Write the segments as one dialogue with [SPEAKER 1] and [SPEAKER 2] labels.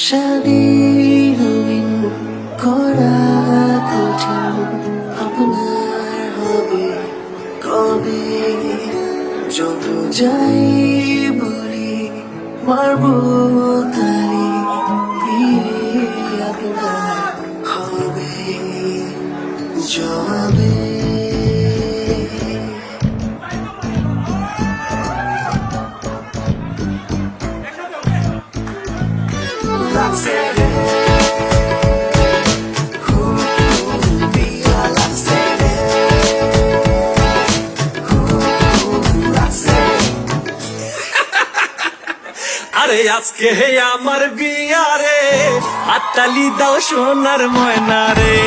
[SPEAKER 1] শাদি রঙিন করা কঠিন আপনার হবে কবে যত যাই বলি মারবো তারি বিয়ে আপনার হবে জবে
[SPEAKER 2] আরে আজকে আমার বিয়ারে হাততালি দাও সোনার ময়না রে।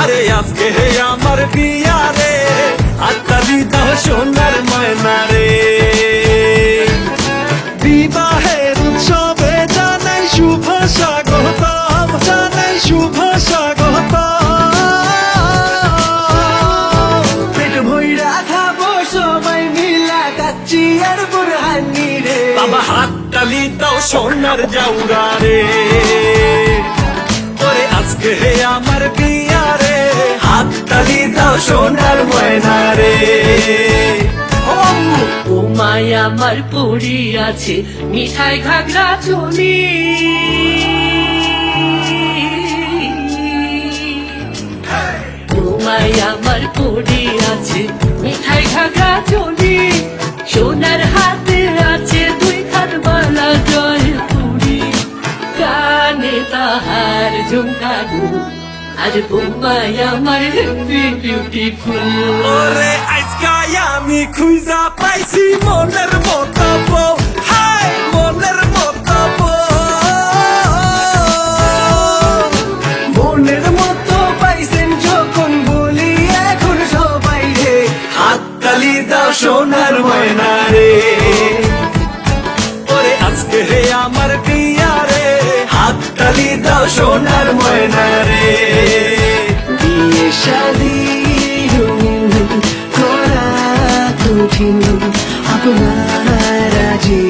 [SPEAKER 2] আরে আজকে আমার বিয়ারে হাততালি দাও সোনার ময়না রে। বিবাহের উৎসবে জানাই শুভ স্বাগতম, জানাই শুভ স্বাগতম।
[SPEAKER 1] পেট ভইরা খাবো সবাই মিলা কাচ্চি আর বুরহানি রে।
[SPEAKER 2] বাবা হাততালি দাও সোনার জাউরা রে। ওরে আজকে আমার বিয়ারে হাততালি দাও সোনার ময়না রে।
[SPEAKER 3] ও মায়া আমার পড়ি আছে মিঠাই ঘাগরা চলি। ও মায়া আমার পড়ি আছে মিঠাই ঘাগরা চলি। সোনার হাতে আছে দুই খান বালা জয় পুরি। কানে তাহার ঝুমকাগু আর বোমাই আমার বিউটিফুল।
[SPEAKER 2] ওরে আজকাই আমি খুঁজা পাইছি মনের মতো বউ, হাই মনের মতো বউ।
[SPEAKER 1] মনের মতো পাইছেন যখন বলি এখন সবাই রে।
[SPEAKER 2] হাততালি দাও সোনার ময়না রে। ওরে আজকে আমার বিয়ারে হাততালি দাও সোনার ময়না রে।
[SPEAKER 1] বিয়ে শাদি রঙিন করা কঠিন আপনার আজি